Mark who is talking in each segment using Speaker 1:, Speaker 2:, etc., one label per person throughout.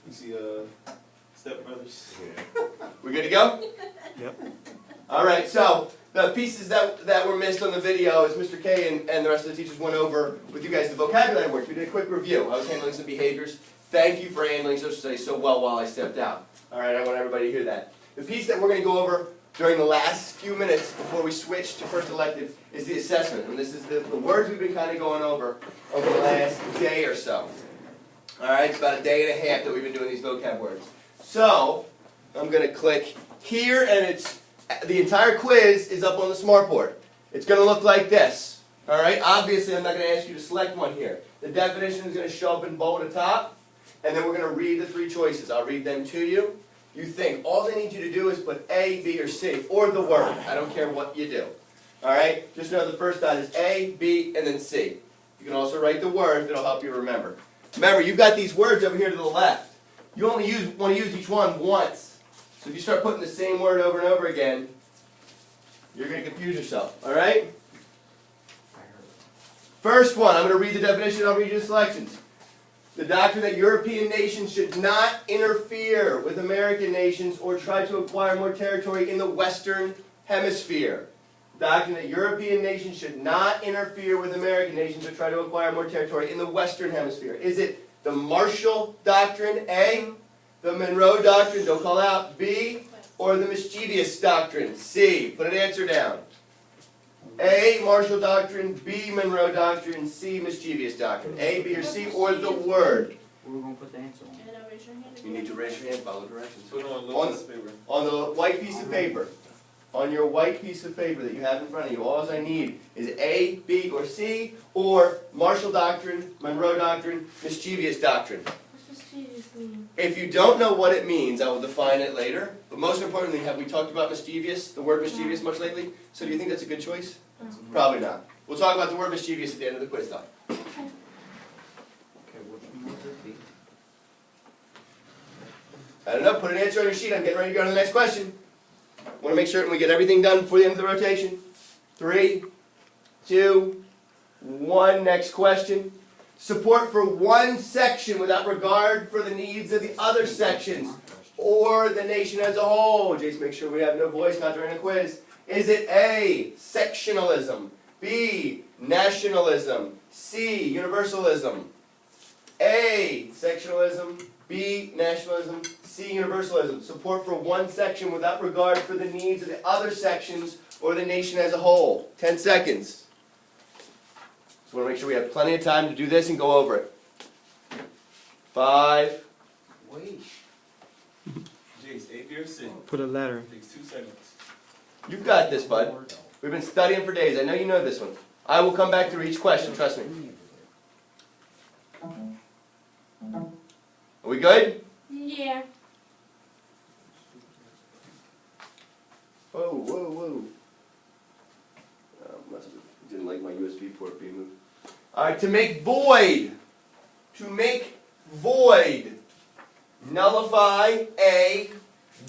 Speaker 1: You see, Step Brothers.
Speaker 2: Yeah. We good to go?
Speaker 3: Yep.
Speaker 2: All right, so the pieces that were missed on the video is Mr. K and the rest of the teachers went over with you guys the vocabulary words. We did a quick review. I was handling some behaviors. Thank you for handling social studies so well while I stepped out. All right, I want everybody to hear that. The piece that we're going to go over during the last few minutes before we switch to first elective is the assessment. And this is the words we've been kind of going over the last day or so. All right, it's about a day and a half that we've been doing these vocab words. So, I'm going to click here, and the entire quiz is up on the smartboard. It's going to look like this. All right, obviously I'm not going to ask you to select one here. The definition is going to show up in bold at the top, and then we're going to read the three choices. I'll read them to you. You think. All they need you to do is put A, B, or C, or the word. I don't care what you do. All right, just know the first dot is A, B, and then C. You can also write the word. It'll help you remember. Remember, you've got these words over here to the left. You only want to use each one once. So if you start putting the same word over and over again, you're going to confuse yourself. All right? First one, I'm going to read the definition, I'll read you the selections. The doctrine that European nations should not interfere with American nations or try to acquire more territory in the Western Hemisphere. The doctrine that European nations should not interfere with American nations or try to acquire more territory in the Western Hemisphere. Is it the Marshall Doctrine, A, the Monroe Doctrine, don't call out, B, or the Mischievous Doctrine, C? Put an answer down. A, Marshall Doctrine, B, Monroe Doctrine, C, Mischievous Doctrine. A, B, or C, or the word.
Speaker 3: Where are we going to put the answer on?
Speaker 2: You need to raise your hand, follow directions.
Speaker 1: Put it on a little piece of paper.
Speaker 2: On the white piece of paper. On your white piece of paper that you have in front of you, all I need is A, B, or C, or Marshall Doctrine, Monroe Doctrine, Mischievous Doctrine.
Speaker 4: What's mischievous mean?
Speaker 2: If you don't know what it means, I will define it later. But most importantly, have we talked about mischievous, the word mischievous, much lately? So do you think that's a good choice?
Speaker 4: No.
Speaker 2: Probably not. We'll talk about the word mischievous at the end of the quiz, though.
Speaker 3: Okay, which one was it? B?
Speaker 2: I don't know. Put an answer on your sheet. I'm getting ready to go to the next question. Want to make certain we get everything done before the end of the rotation. 3, 2, 1. Next question. Support for one section without regard for the needs of the other sections or the nation as a whole. Jason, make sure we have no voice, not during the quiz. Is it A, sectionalism, B, nationalism, C, universalism? A, sectionalism, B, nationalism, C, universalism. Support for one section without regard for the needs of the other sections or the nation as a whole. 10 seconds. So we want to make sure we have plenty of time to do this and go over it. 5.
Speaker 3: Wait.
Speaker 1: Jace, A, B, or C?
Speaker 3: Put a letter.
Speaker 1: Takes 2 seconds.
Speaker 2: You've got this, bud. We've been studying for days. I know you know this one. I will come back through each question, trust me. Are we good?
Speaker 4: Yeah.
Speaker 2: Whoa, whoa, whoa. Didn't like my USB port being moved. All right, to make void. To make void. Nullify, A,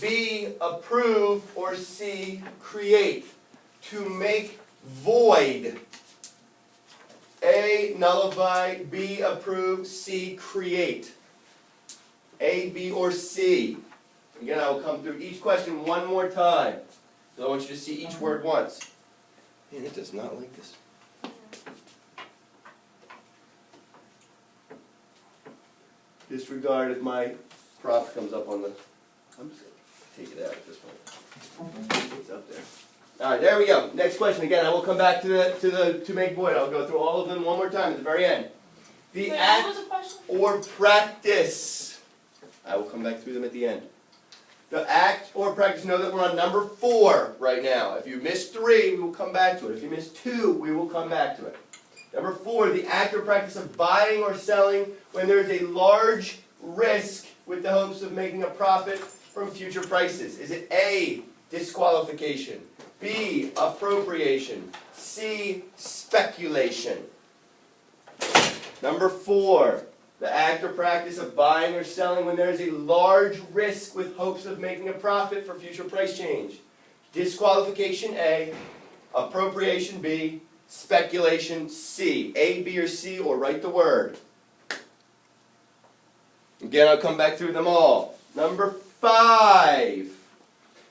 Speaker 2: B, approve, or C, create. To make void. A, nullify, B, approve, C, create. A, B, or C. Again, I will come through each question one more time. So I want you to see each word once. Man, it does not like this. Disregard if my prop comes up on the... I'm just going to take it out at this point. It's up there. All right, there we go. Next question. Again, I will come back to make void. I'll go through all of them one more time at the very end. The
Speaker 4: Wait,
Speaker 2: act
Speaker 4: what was the question?
Speaker 2: or practice. I will come back through them at the end. The act or practice, know that we're on number 4 right now. If you missed 3, we will come back to it. If you missed 2, we will come back to it. Number 4, the act or practice of buying or selling when there is a large risk with the hopes of making a profit from future prices. Is it A, disqualification, B, appropriation, C, speculation? Number 4. The act or practice of buying or selling when there is a large risk with hopes of making a profit for future price change. Disqualification A, appropriation B, speculation C. A, B, or C, or write the word. Again, I'll come back through them all. Number 5.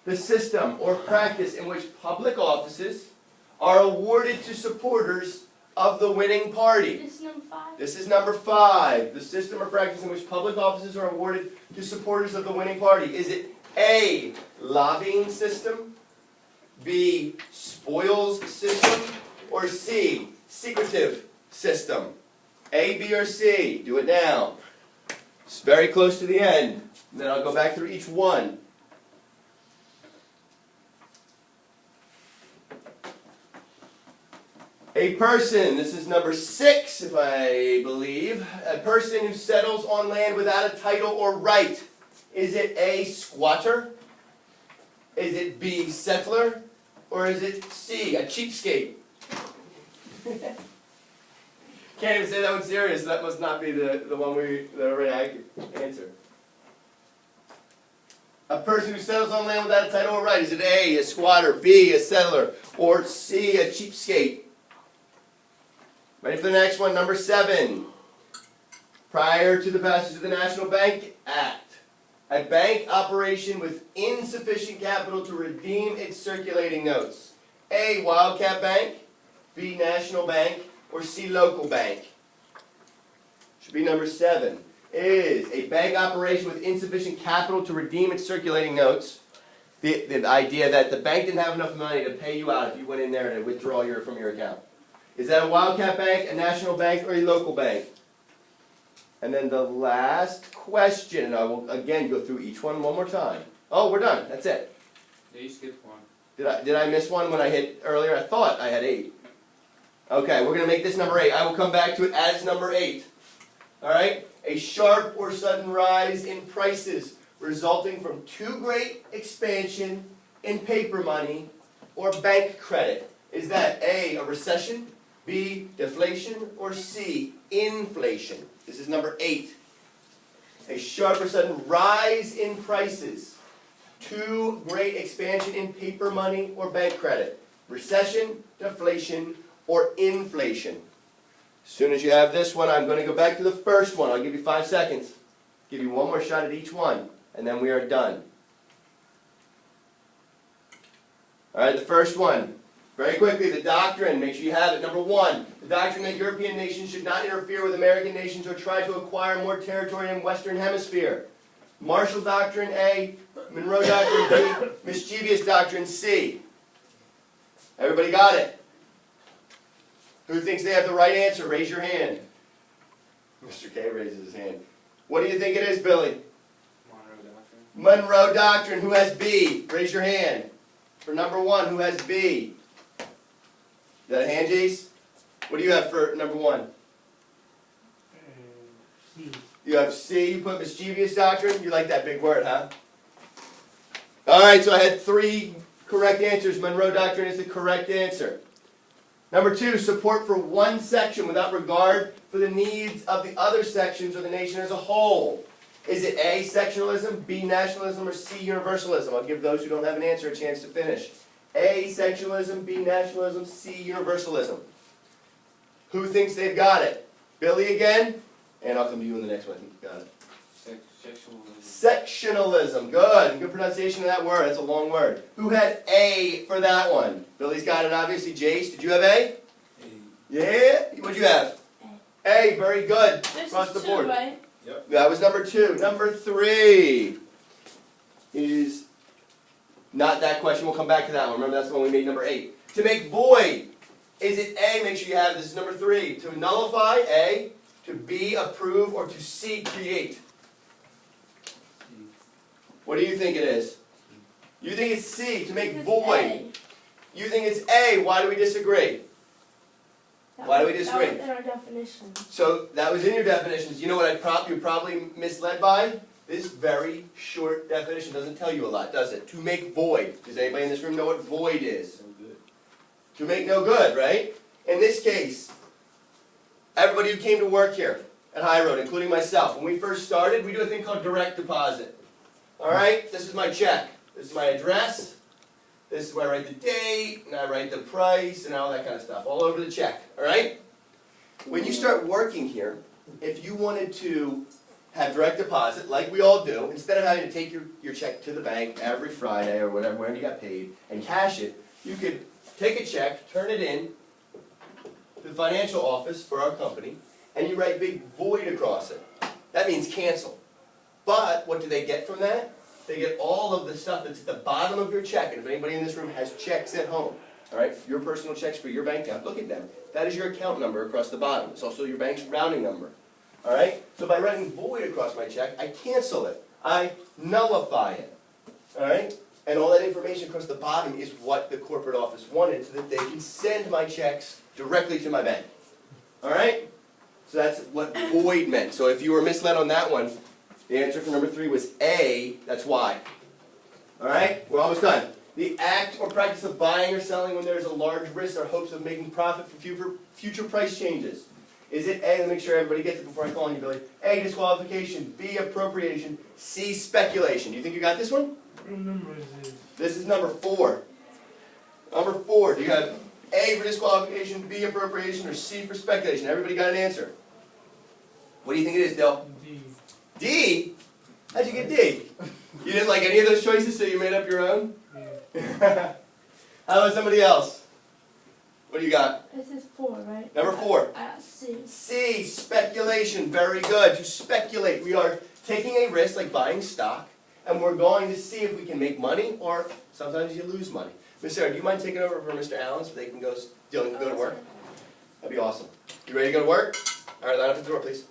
Speaker 2: The system or practice in which public offices are awarded to supporters of the winning party.
Speaker 4: This is number 5.
Speaker 2: This is number 5. The system or practice in which public offices are awarded to supporters of the winning party. Is it A, lobbying system, B, spoils system, or C, secretive system? A, B, or C? Do it now. It's very close to the end. And then I'll go back through each one. A person, this is number 6, if I believe. A person who settles on land without a title or right. Is it A, squatter? Is it B, settler? Or is it C, a cheapskate? Can't even say that one serious. That must not be the one the right answer. A person who settles on land without a title or right. Is it A, a squatter, B, a settler, or C, a cheapskate? Ready for the next one, number 7. Prior to the passage of the National Bank Act, a bank operation with insufficient capital to redeem its circulating notes. A, Wildcat Bank, B, National Bank, or C, Local Bank. Should be number 7. Is a bank operation with insufficient capital to redeem its circulating notes. The idea that the bank didn't have enough money to pay you out if you went in there to withdraw from your account. Is that a Wildcat Bank, a National Bank, or a Local Bank? And then the last question, and I will again go through each one more time. Oh, we're done. That's it.
Speaker 3: Yeah, you skipped one.
Speaker 2: Did I miss one when I hit earlier? I thought I had 8. Okay, we're going to make this number 8. I will come back to it as number 8. All right? A sharp or sudden rise in prices resulting from too great expansion in paper money or bank credit. Is that A, a recession, B, deflation, or C, inflation? This is number 8. A sharp or sudden rise in prices. Too great expansion in paper money or bank credit. Recession, deflation, or inflation. As soon as you have this one, I'm going to go back to the first one. I'll give you 5 seconds. Give you one more shot at each one, and then we are done. All right, the first one. Very quickly, the doctrine, make sure you have it. Number 1, the doctrine that European nations should not interfere with American nations or try to acquire more territory in the Western Hemisphere. Marshall Doctrine, A. Monroe Doctrine, B. Mischievous Doctrine, C. Everybody got it? Who thinks they have the right answer? Raise your hand. Mr. K raises his hand. What do you think it is, Billy? Monroe Doctrine. Who has B? Raise your hand. For number 1, who has B? Is that a hand, Jace? What do you have for number 1?
Speaker 5: C.
Speaker 2: You have C. You put Mischievous Doctrine. You like that big word, huh? All right, so I had 3 correct answers. Monroe Doctrine is the correct answer. Number 2, support for one section without regard for the needs of the other sections or the nation as a whole. Is it A, sectionalism, B, nationalism, or C, universalism? I'll give those who don't have an answer a chance to finish. A, sectionalism, B, nationalism, C, universalism. Who thinks they've got it? Billy again? And I'll come to you in the next one. I think you got it. Sectionalism. Good. Good pronunciation of that word. That's a long word. Who had A for that one? Billy's got it, obviously. Jace, did you have A? Yeah? What'd you have? A. Very good.
Speaker 4: This
Speaker 2: Across
Speaker 4: is
Speaker 2: the
Speaker 4: 2,
Speaker 2: board.
Speaker 4: right?
Speaker 1: Yep.
Speaker 2: That was number 2. Number 3 is not that question. We'll come back to that one. Remember, that's the one we made number 8. To make void. Is it A? Make sure you have this. Is number 3. To nullify, A. To B, approve, or to C, create. What do you think it is? You think it's C, to make
Speaker 4: It's
Speaker 2: void.
Speaker 4: A.
Speaker 2: You think it's A. Why do we disagree? Why do we disagree?
Speaker 4: That was in our definition.
Speaker 2: So that was in your definitions. You know what you're probably misled by? This very short definition doesn't tell you a lot, does it? To make void. Does anybody in this room know what void is? To make no good, right? In this case, everybody who came to work here at High Road, including myself, when we first started, we do a thing called direct deposit. All right? This is my check. This is my address. This is where I write the date, and I write the price, and all that kind of stuff, all over the check. All right? When you start working here, if you wanted to have direct deposit, like we all do, instead of having to take your check to the bank every Friday or whatever, whenever you got paid, and cash it, you could take a check, turn it in to the financial office for our company, and you write big void across it. That means cancel. But what do they get from that? They get all of the stuff that's at the bottom of your check, and if anybody in this room has checks at home, all right, your personal checks for your bank account, look at them. That is your account number across the bottom. It's also your bank's routing number. All right? So by writing void across my check, I cancel it. I nullify it. All right? And all that information across the bottom is what the corporate office wanted so that they can send my checks directly to my bank. All right? So that's what void meant. So if you were misled on that one, the answer for number 3 was A. That's why. All right? We're almost done. The act or practice of buying or selling when there is a large risk or hopes of making profit from future price changes. Is it A, let me make sure everybody gets it before I call on you, Billy. A, disqualification. B, appropriation. C, speculation. Do you think you got this one?
Speaker 3: What number is this?
Speaker 2: This is number 4. Number 4. Do you have A for disqualification, B, appropriation, or C for speculation? Everybody got an answer. What do you think it is, Del?
Speaker 3: D.
Speaker 2: D? How'd you get D? You didn't like any of those choices, so you made up your own?
Speaker 3: Yeah.
Speaker 2: How about somebody else? What do you got?
Speaker 4: This is 4, right?
Speaker 2: Number 4.
Speaker 4: C.
Speaker 2: C, speculation. Very good. To speculate. We are taking a risk like buying stock, and we're going to see if we can make money, or sometimes you lose money. Miss Sarah, do you mind taking over for Mr. Allen so they can go, Dylan can go to work? That'd be awesome. You ready to go to work? All right, line up at the door, please.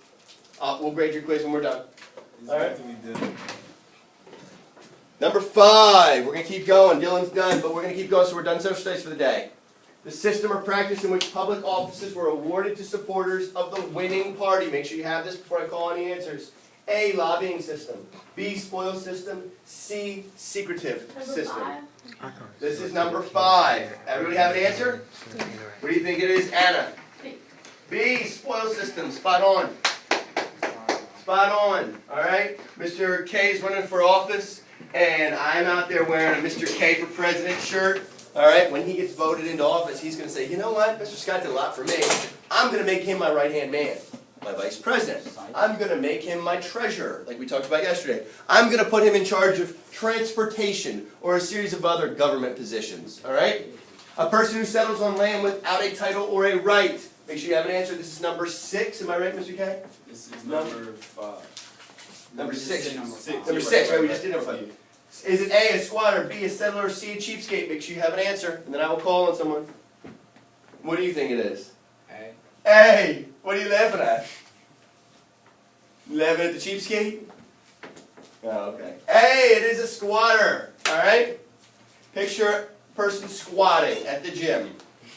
Speaker 2: We'll grade your quiz when we're done.
Speaker 1: He's
Speaker 2: All right.
Speaker 1: about to be done.
Speaker 2: Number 5. We're going to keep going. Dylan's done, but we're going to keep going, so we're done social studies for the day. The system or practice in which public offices were awarded to supporters of the winning party. Make sure you have this before I call any answers. A, lobbying system. B, spoil system. C, secretive
Speaker 4: Number
Speaker 2: system.
Speaker 4: 5.
Speaker 2: This is number 5. Everybody have an answer? What do you think it is, Anna?
Speaker 4: B.
Speaker 2: B, spoil system. Spot on. Spot on. All right? Mr. K is running for office, and I'm out there wearing a Mr. K for President shirt. All right? When he gets voted into office, he's going to say, you know what? Mr. Scott did a lot for me. I'm going to make him my right-hand man, my vice president. I'm going to make him my treasurer, like we talked about yesterday. I'm going to put him in charge of transportation or a series of other government positions. All right? A person who settles on land without a title or a right. Make sure you have an answer. This is number 6. Am I right, Mr. K?
Speaker 1: This is number 5.
Speaker 2: Number 6.
Speaker 1: Number 6.
Speaker 2: Number 6, right? We just did number 5. Is it A, a squatter, B, a settler, or C, a cheapskate? Make sure you have an answer, and then I will call on someone. What do you think it is?
Speaker 3: A.
Speaker 2: A! What are you laughing at? You laughing at the cheapskate? Oh, okay. A, it is a squatter. Alright? Picture a person squatting at the gym.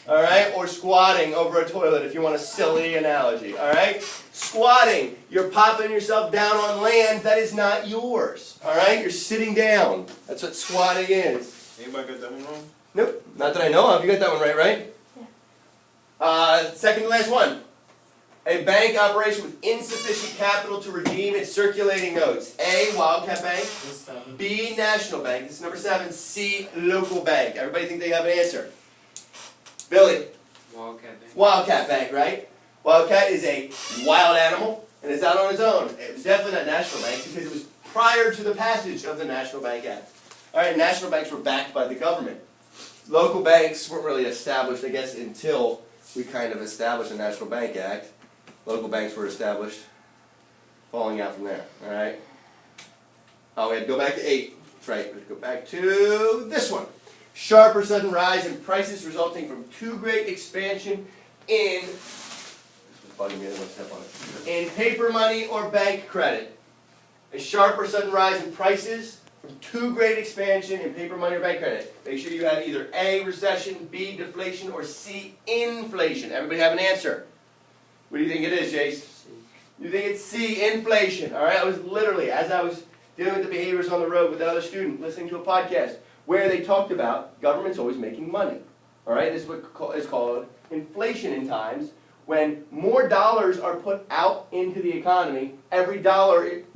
Speaker 2: Alright? Or squatting over a toilet if you want a silly analogy. Alright? Squatting. You're popping yourself down on land that is not yours. Alright? You're sitting down. That's what squatting is.
Speaker 1: Anybody got that one wrong?
Speaker 2: Nope. Not that I know of. You got that one right, right?
Speaker 4: Yeah.
Speaker 2: Second to last one. A bank operation with insufficient capital to redeem its circulating notes. A, Wildcat Bank. B, National Bank. This is number 7. C, Local Bank. Everybody think they have an answer? Billy.
Speaker 3: Wildcat Bank.
Speaker 2: Wildcat Bank, right? Wildcat is a wild animal, and it's out on its own. It was definitely not National Bank because it was prior to the passage of the National Bank Act. All right, national banks were backed by the government. Local banks weren't really established, I guess, until we kind of established the National Bank Act. Local banks were established, falling out from there, all right? Oh, we had to go back to 8. That's right, we have to go back to this one. Sharp or sudden rise in prices resulting from too great expansion in, this was bugging me, I didn't want to step on it, in paper money or bank credit. A sharp or sudden rise in prices from too great expansion in paper money or bank credit. Make sure you have either A, recession, B, deflation, or C, inflation. Everybody have an answer? What do you think it is, Jace? You think it's C, inflation. All right, I was literally, as I was dealing with the behaviors on the road with another student, listening to a podcast where they talked about government's always making money. All right, this is what is called inflation in times when more dollars are put out into the economy, every dollar it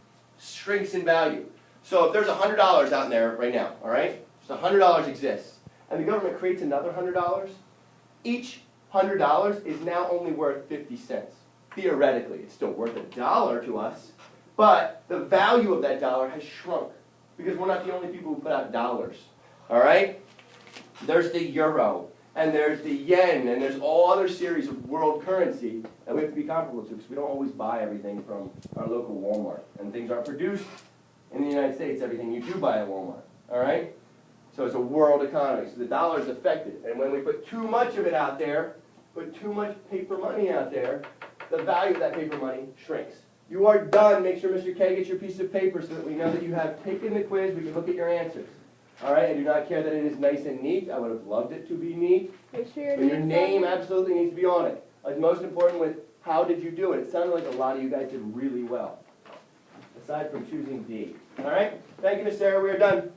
Speaker 2: shrinks in value. So if there's $100 out there right now, all right, so $100 exists, and the government creates another $100, each $100 is now only worth 50 cents. Theoretically, it's still worth $1 to us, but the value of that dollar has shrunk because we're not the only people who put out dollars. All right? There's the euro, and there's the yen, and there's all other series of world currency that we have to be comparable to because we don't always buy everything from our local Walmart. And things aren't produced in the United States, everything you do buy at Walmart. All right? So it's a world economy. So the dollar is affected. And when we put too much of it out there, put too much paper money out there, the value of that paper money shrinks. You are done. Make sure Mr. K gets your piece of paper so that we know that you have taken the quiz. We can look at your answers. All right? I do not care that it is nice and neat. I would have loved it to be neat.
Speaker 4: Make sure
Speaker 2: But your name
Speaker 4: on it.
Speaker 2: absolutely needs to be on it. It's most important with how did you do it. It sounded like a lot of you guys did really well, aside from choosing D. All right? Thank you, Miss Sarah. We are done.